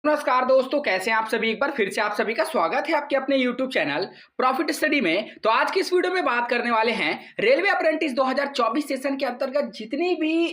नमस्कार दोस्तों, कैसे हैं आप सभी। एक बार फिर से आप सभी का स्वागत है आपके अपने YouTube चैनल प्रॉफिट स्टडी में। तो आज की इस वीडियो में बात करने वाले हैं रेलवे अप्रेंटिस 2024 सेशन के अंतर्गत जितनी भी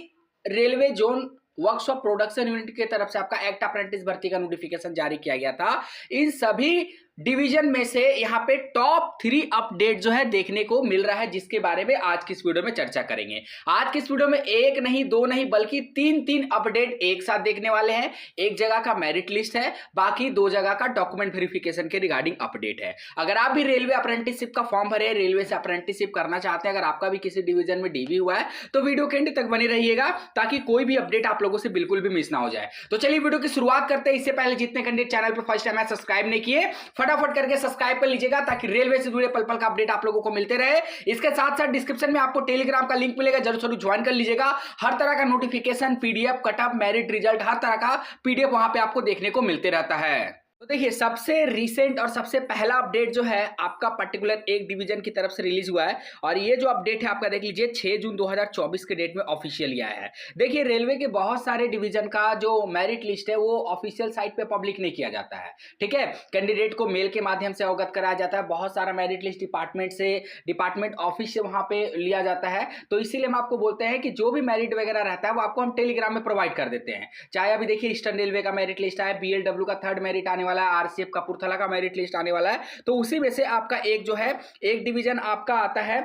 railway zone workshop production unit की तरफ से आपका एक्ट अप्रेंटिस भर्ती का नोटिफिकेशन जारी किया गया था, इन सभी डिवीजन में से यहाँ पे टॉप 3 अपडेट जो है देखने को मिल रहा है, जिसके बारे में आज की इस वीडियो में चर्चा करेंगे। आज की इस वीडियो में एक नहीं दो नहीं बल्कि तीन अपडेट एक साथ देखने वाले हैं। एक जगह का मेरिट लिस्ट है, बाकी 2 जगह का डॉक्यूमेंट वेरिफिकेशन के रिगार्डिंग अपडेट है। अगर आप भी रेलवे अप्रेंटिसशिप का फॉर्म भरे, रेलवे से अप्रेंटिसशिप करना चाहते हैं, अगर आपका भी किसी डिवीजन में डीवी हुआ है तो वीडियो के एंड तक बने रहिएगा ताकि कोई भी अपडेट आप लोगों से बिल्कुल भी मिस ना हो जाए। तो चलिए वीडियो की शुरुआत करते हैं। इससे पहले जितने कैंडिडेट चैनल पर फर्स्ट टाइम है सब्सक्राइब नहीं किए, फटाफट करके सब्सक्राइब कर लीजिएगा ताकि रेलवे से जुड़े पल पल का अपडेट आप लोगों को मिलते रहे। इसके साथ साथ डिस्क्रिप्शन में आपको टेलीग्राम का लिंक मिलेगा, जरूर ज्वाइन कर लीजिएगा। हर तरह का notification, PDF, cutoff, merit result, हर तरह का पीडीएफ वहां पे आपको देखने को मिलते रहता है। तो देखिए, सबसे रिसेंट और सबसे पहला अपडेट जो है आपका पर्टिकुलर एक डिवीजन की तरफ से रिलीज हुआ है, और ये जो अपडेट है आपका देख लीजिए 6 जून 2024 के डेट में ऑफिशियली आया है। देखिए, रेलवे के बहुत सारे डिवीजन का जो मेरिट लिस्ट है वो ऑफिशियल साइट पे पब्लिक नहीं किया जाता है, ठीक है। कैंडिडेट को मेल के माध्यम से अवगत कराया जाता है। बहुत सारा मेरिट लिस्ट डिपार्टमेंट ऑफिस से वहां पे लिया जाता है। तो इसीलिए हम आपको बोलते हैं कि जो भी मेरिट वगैरह रहता है वो आपको हम टेलीग्राम में प्रोवाइड कर देते हैं। चाहे अभी देखिए ईस्टर्न रेलवे का मेरिट लिस्ट है, बीएलडब्ल्यू का 3rd मेरिट आने वाला है, आरसीएफ कपूरथला का मेरिट लिस्ट आने वाला है। तो उसी में से आपका एक जो है एक डिवीजन आपका आता है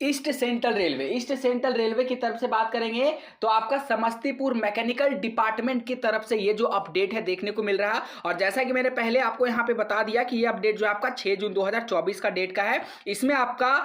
ईस्ट सेंट्रल रेलवे की तरफ से बात करेंगे तो आपका समस्तीपुर मैकेनिकल डिपार्टमेंट की तरफ से ये जो अपडेट है देखने को मिल रहा है। और जैसा कि मैंने पहले आपको यहां पे बता दिया कि ये अपडेट जो आपका 6 जून 2024 का डेट का है, इसमें आपका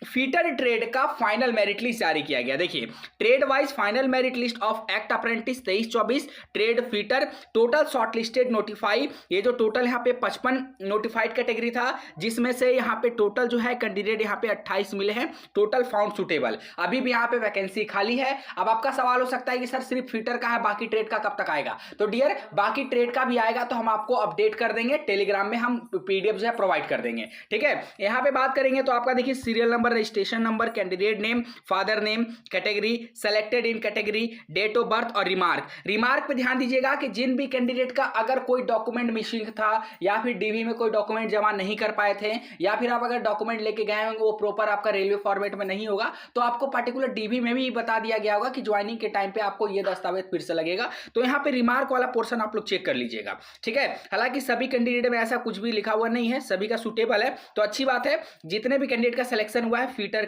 फीटर ट्रेड का फाइनल मेरिट लिस्ट जारी किया गया। देखिए, trade wise final merit list of act apprentice 23-24 trade fitter, total short listed notify. ये जो टोटल यहाँ पे 55 नोटिफाइड कैटेगरी था, जिसमें से यहाँ पे टोटल जो है कैंडिडेट यहाँ पे 28 मिले हैं, टोटल फाउंड सुटेबल। अभी भी यहाँ पे वैकेंसी खाली है। अब आपका सवाल हो सकता है कि सर सिर्फ फीटर का है, बाकी ट्रेड का कब तक आएगा? तो डियर, बाकी ट्रेड का भी आएगा तो हम आपको अपडेट कर देंगे, टेलीग्राम में हम पीडीएफ जो है प्रोवाइड कर देंगे, ठीक है। यहाँ पे बात करेंगे तो आपका देखिए serial number, registration number, candidate name, father name, category, selected in category, date of birth और रिमार्क पे ध्यान दीजिएगा कि जिन भी कैंडिडेट का अगर कोई डॉक्यूमेंट मिसिंग था या फिर डीवी में कोई डॉक्यूमेंट जमा नहीं कर पाए थे, या फिर आप अगर डॉक्यूमेंट लेके गए होंगे वो प्रॉपर आपका रेलवे फॉर्मेट में नहीं होगा, तो आपको पर्टिकुलर डीवी में भी बता दिया गया होगा कि ज्वाइनिंग के टाइम पे आपको ये दस्तावेज फिर से लगेगा। तो यहाँ पे रिमार्क वाला पोर्शन आप लोग चेक कर लीजिएगा, ठीक है। हालांकि सभी कैंडिडेट में ऐसा कुछ भी लिखा हुआ नहीं है, सभी का सुटेबल है, तो अच्छी बात है। जितने भी कैंडिडेट का सिलेक्शन हुआ है फीटर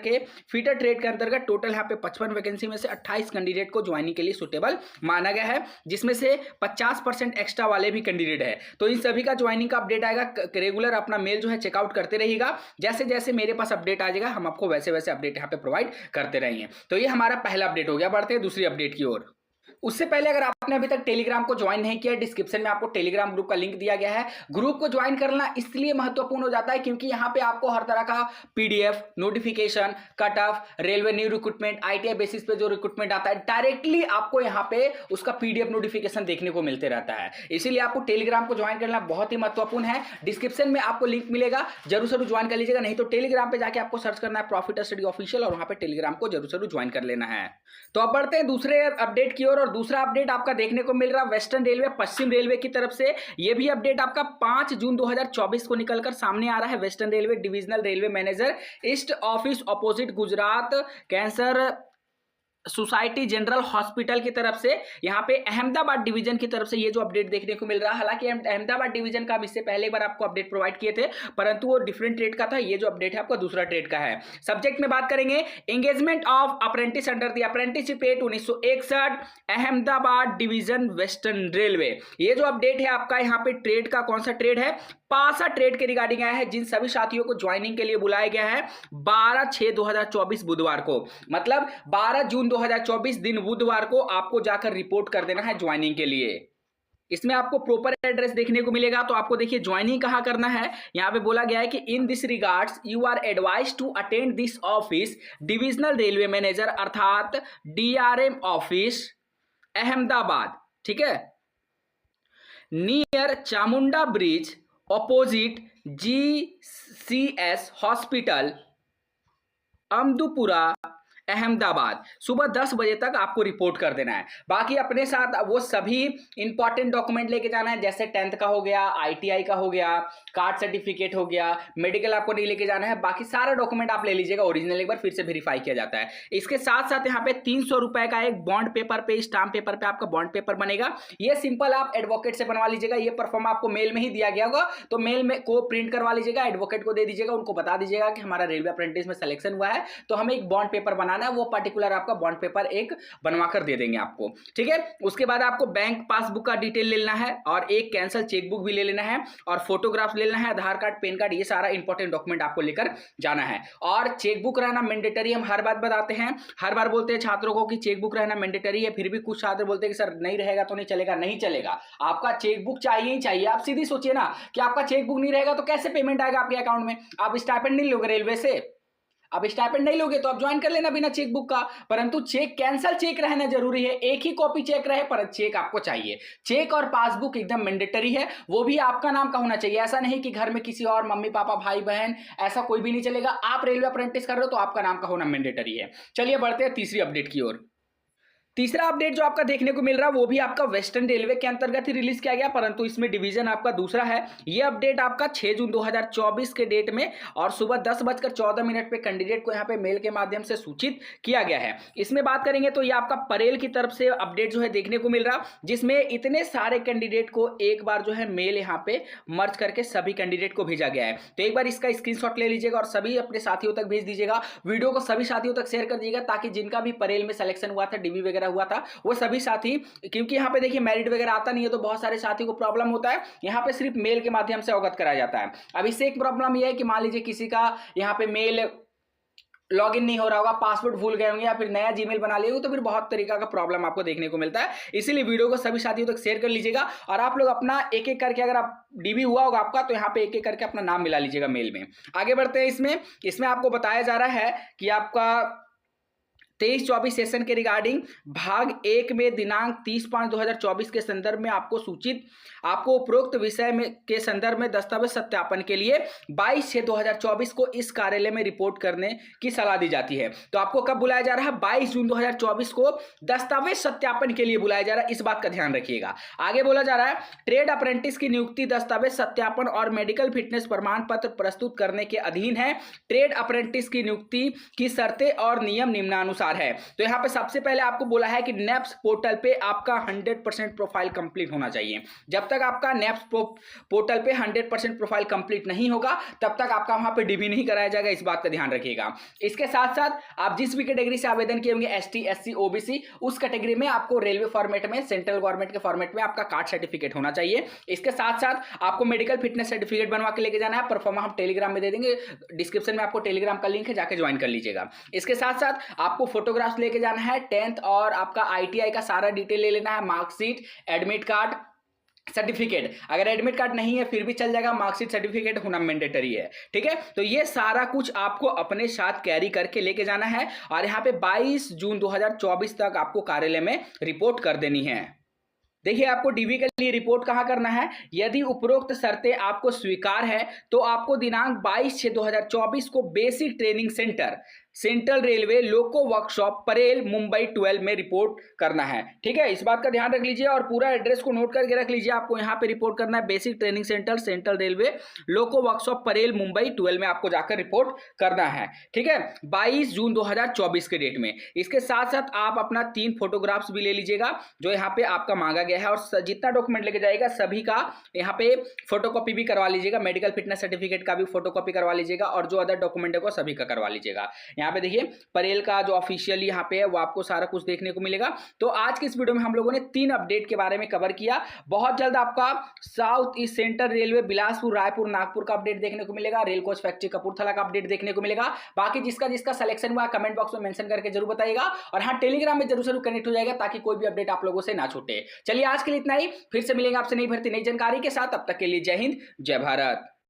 ट्रेड के अंतर्गत, टोटल यहाँ पे 55 वैकेंसी में से 28 कैंडिडेट को ज्वाइनिंग के लिए सुटेबल माना गया है, जिसमें से 50% एक्स्ट्रा वाले भी कैंडिडेट है। तो इन सभी का ज्वाइनिंग का अपडेट आएगा। रेगुलर अपना मेल जो है चेकआउट करते रहिएगा, जैसे जैसे मेरे पास अपडेट आ जाएगा हम आपको वैसे वैसे अपडेट यहाँ पे प्रोवाइड करते रहेंगे। तो ये हमारा पहला अपडेट हो गया। बढ़ते हैं दूसरी अपडेट की ओर। उससे पहले अगर आपने अभी तक टेलीग्राम को ज्वाइन नहीं किया, डिस्क्रिप्शन में आपको टेलीग्राम ग्रुप का लिंक दिया गया है। ग्रुप को ज्वाइन करना इसलिए महत्वपूर्ण हो जाता है क्योंकि यहां पे आपको हर तरह का PDF, notification, cut off, railway new recruitment, ITI basis पे जो रिक्रूटमेंट आता है डायरेक्टली आपको यहां पे उसका पीडीएफ नोटिफिकेशन देखने को मिलते रहता है। इसीलिए आपको टेलीग्राम को ज्वाइन करना बहुत ही महत्वपूर्ण है। डिस्क्रिप्शन में आपको लिंक मिलेगा, जरूर ज्वाइन कर लीजिएगा। नहीं तो टेलीग्राम पे जाके आपको सर्च करना है प्रॉफिट स्टडी ऑफिशियल, और वहां पे टेलीग्राम को जरूर ज्वाइन कर लेना है। तो अब बढ़ते हैं दूसरे अपडेट की ओर, और दूसरा अपडेट आपका देखने को मिल रहा है वेस्टर्न रेलवे, पश्चिम रेलवे की तरफ से। यह भी अपडेट आपका 5 जून 2024 को निकलकर सामने आ रहा है। Western railway divisional railway manager, east office opposite Gujarat cancer society general hospital की तरफ से, यहाँ पे अहमदाबाद डिवीजन की तरफ से ये जो अपडेट देखने को मिल रहा है। हालांकि अहमदाबाद डिवीजन का इससे पहले एक बार आपको अपडेट प्रोवाइड किए थे, परंतु वो डिफरेंट ट्रेड का था। ये जो अपडेट है आपका दूसरा ट्रेड का है। सब्जेक्ट में बात करेंगे engagement of apprentice under the apprenticeship act 1961, Ahmedabad division western railway. ये जो अपडेट है आपका यहाँ पे ट्रेड का कौन सा ट्रेड है? पासा ट्रेड के रिगार्डिंग आया है, जिन सभी साथियों को ज्वाइनिंग के लिए बुलाया गया है 12/6/2024 बुधवार को, मतलब 12 जून 2024 दिन बुधवार को आपको जाकर रिपोर्ट कर देना है ज्वाइनिंग के लिए। इसमें आपको प्रॉपर एड्रेस देखने को मिलेगा। तो आपको देखिए ज्वाइनिंग कहाँ करना है, यहाँ पे बोला गया है कि in this regards you are advised to attend this office divisional railway manager अर्थात डीआरएम ऑफिस अहमदाबाद, ठीक है, near Chamunda bridge opposite GCS hospital Amdupura Ahmedabad सुबह 10 बजे तक आपको रिपोर्ट कर देना है। बाकी अपने साथ वो सभी इंपॉर्टेंट डॉक्यूमेंट लेके जाना है, जैसे 10th का हो गया, आईटीआई का हो गया, कास्ट सर्टिफिकेट हो गया, मेडिकल आपको नहीं लेके जाना है। बाकी सारा डॉक्यूमेंट आप ले लीजिएगा, ओरिजिनल एक बार फिर से वेरीफाई किया जाता है। इसके साथ साथ यहाँ पे 300 रुपए का एक बॉन्ड पेपर पे, स्टाम्प पेपर पे आपका बॉन्ड पेपर बनेगा। ये सिंपल आप एडवोकेट से बनवा लीजिएगा। ये परफॉर्म आपको मेल में ही दिया गया होगा, तो मेल में को प्रिंट करवा लीजिएगा, एडवोकेट को दे दीजिएगा, उनको बता दीजिएगा कि हमारा रेलवे अप्रेंटिस में सिलेक्शन हुआ है, तो हमें एक बॉन्ड पेपर बनाना है। वो पर्टिकुलर आपका बॉन्ड पेपर एक बनवा कर दे देंगे आपको, ठीक है। उसके बाद आपको बैंक पासबुक का डिटेल लेना है और एक कैंसल चेकबुक भी ले लेना है और फोटोग्राफ ले लेना है, आधार कार्ड, पैन कार्ड, ये सारा इंपॉर्टेंट डॉक्यूमेंट आपको लेकर जाना है। और चेकबुक रहना मैंडेटरी। हम हर बात बताते हैं, हर बार बोलते हैं छात्रों को कि चेकबुक रहना मैंडेटरी है, फिर भी कुछ छात्र बोलते हैं कि सर नहीं रहेगा तो नहीं चलेगा। नहीं चलेगा, आपका चेकबुक चाहिए ही चाहिए। आप सीधी सोचिए ना कि आपका चेकबुक नहीं रहेगा तो कैसे पेमेंट आएगा आपके अकाउंट में। आप स्टाइपेंड नहीं लोगे रेलवे से, अब स्टाइपेंड नहीं लोगे तो आप ज्वाइन कर लेना बिना चेकबुक का, परंतु चेक कैंसल चेक रहना जरूरी है। एक ही कॉपी चेक रहे पर चेक आपको चाहिए। चेक और पासबुक एकदम मैंडेटरी है, वो भी आपका नाम का होना चाहिए। ऐसा नहीं कि घर में किसी और मम्मी पापा भाई बहन ऐसा कोई भी नहीं चलेगा। आप रेलवे अप्रेंटिस कर रहे हो तो आपका नाम का होना मैंडेटरी है। चलिए बढ़ते हैं तीसरी अपडेट की ओर। तीसरा अपडेट जो आपका देखने को मिल रहा है वो भी आपका वेस्टर्न रेलवे के अंतर्गत ही रिलीज किया गया, परंतु इसमें डिवीजन आपका दूसरा है। ये अपडेट आपका 6 जून 2024 के डेट में और सुबह 10:14 पे कैंडिडेट को यहाँ पे मेल के माध्यम से सूचित किया गया है। इसमें बात करेंगे तो ये आपका परेल की तरफ से अपडेट जो है देखने को मिल रहा, जिसमें इतने सारे कैंडिडेट को एक बार जो है मेल यहाँ पे मर्ज करके सभी कैंडिडेट को भेजा गया है। तो एक बार इसका स्क्रीनशॉट ले लीजिएगा और सभी अपने साथियों तक भेज दीजिएगा। वीडियो को सभी साथियों तक शेयर कर दीजिएगा ताकि जिनका भी परेल में सिलेक्शन हुआ था, डीबी वगैरह हुआ था, वो सभी साथी, क्योंकि यहाँ पे देखिए मेरिट वगैरह आता नहीं है तो बहुत सारे साथी को प्रॉब्लम होता है। यहाँ पे सिर्फ मेल के माध्यम से अवगत कराया जाता है। अब इससे एक प्रॉब्लम यह है कि मान लीजिए किसी का यहाँ पे मेल लॉगिन नहीं हो रहा होगा, पासवर्ड भूल गए होंगे या फिर नया जीमेल बना लिए तो फिर बहुत तरीका का प्रॉब्लम आपको देखने को मिलता है। इसीलिए वीडियो को सभी साथियों तक शेयर कर लीजिएगा और आप लोग अपना एक एक करके, अगर आप डीबी हुआ होगा आपका तो यहाँ पे एक एक करके अपना नाम मिला लीजिएगा मेल में। आगे बढ़ते हैं। इसमें आपको बताया जा रहा है कि आपका 23-24 सेशन के रिगार्डिंग भाग 1 में दिनांक 30/5/2024 के संदर्भ में आपको उपरोक्त विषय में के संदर्भ में दस्तावेज सत्यापन के लिए 22/6/2024 को इस कार्यालय में रिपोर्ट करने की सलाह दी जाती है। तो आपको कब बुलाया जा रहा है? 22 जून 2024 को दस्तावेज सत्यापन के लिए बुलाया जा रहा है। इस बात का ध्यान रखिएगा। आगे बोला जा रहा है ट्रेड अप्रेंटिस की नियुक्ति दस्तावेज सत्यापन और मेडिकल फिटनेस प्रमाण पत्र प्रस्तुत करने के अधीन है। ट्रेड अप्रेंटिस की नियुक्ति की शर्तें और नियम निम्नानुसार है। तो यहां पे सबसे पहले आपको बोला है कि नेप्स पोर्टल पे आपका 100% प्रोफाइल कंप्लीट होना चाहिए। जब तक आपका नेप्स पोर्टल पे 100% प्रोफाइल कंप्लीट नहीं होगा तब तक आपका वहां पे डीबी नहीं कराया जाएगा। इस बात का ध्यान रखिएगा। इसके साथ साथ आप जिस भी कैटेगरी से आवेदन किए होंगे, एसटी, एससी, ओबीसी, उस कैटेगरी में आपको रेलवे फॉर्मेट में, सेंट्रल गवर्नमेंट के फॉर्मेट में आपका कार्ड सर्टिफिकेट होना चाहिए। इसके साथ साथ आपको मेडिकल फिटनेस सर्टिफिकेट बनवा के लेके जाना है। परफॉर्मा हम टेलीग्राम में दे देंगे, डिस्क्रिप्शन में आपको टेलीग्राम का लिंक है, जाके ज्वाइन कर लीजिएगा। इसके साथ साथ आपको फोटोग्राफ्स लेके जाना है, 10th और आपका आईटीआई का सारा डिटेल ले लेना है, मार्कशीट, एडमिट कार्ड, सर्टिफिकेट। अगर एडमिट कार्ड नहीं है फिर भी चल जाएगा, मार्कशीट, सर्टिफिकेट होना मैंडेटरी है, ठीक है। तो ये सारा कुछ आपको अपने साथ कैरी करके लेके जाना है और यहाँ पे 22 जून 2024 तक आपको कार्यालय में रिपोर्ट कर देनी है। देखिए आपको डीबी के लिए रिपोर्ट कहाँ करना है। यदि उपरोक्त शर्तें आपको स्वीकार है तो आपको दिनांक 22/6/2024 को basic training centre, central railway लोको वर्कशॉप, परेल, मुंबई 12 में रिपोर्ट करना है, ठीक है। इस बात का ध्यान रख लीजिए और पूरा एड्रेस को नोट करके रख लीजिए। आपको यहाँ पे रिपोर्ट करना है basic training centre, central railway लोको वर्कशॉप, परेल, मुंबई 12 में आपको जाकर रिपोर्ट करना है, ठीक है, 22 जून 2024 के डेट में। इसके साथ साथ आप अपना 3 फोटोग्राफ्स भी ले लीजिएगा जो यहाँ पे आपका मांगा गया है और जितना डॉक्यूमेंट लेके जाएगा सभी का यहाँ पे फोटोकॉपी भी करवा लीजिएगा। मेडिकल फिटनेस सर्टिफिकेट का भी फोटोकॉपी करवा लीजिएगा और जो अदर डॉक्यूमेंट है वो सभी का करवा लीजिएगा। यहाँ पे देखिए परेल का जो ऑफिशियल यहाँ पे है वो आपको सारा कुछ देखने को मिलेगा। तो आज की इस वीडियो में हम लोगों ने 3 अपडेट के बारे में कवर किया। बहुत जल्द आपका south east central railway Bilaspur, Raipur, Nagpur का अपडेट देखने को मिलेगा। रेल कोच फैक्ट्री कपूरथला का अपडेट देखने को मिलेगा। बाकी जिसका जिसका सिलेक्शन हुआ कमेंट बॉक्स में मेंशन करके जरूर बताइएगा और हाँ टेलीग्राम में जरूर कनेक्ट हो जाएगा ताकि कोई भी अपडेट आप लोगों से ना छूटे। चलिए आज के लिए इतना ही, फिर से मिलेंगे आपसे नई भर्ती नई जानकारी के साथ। तब तक के लिए जय हिंद, जय भारत।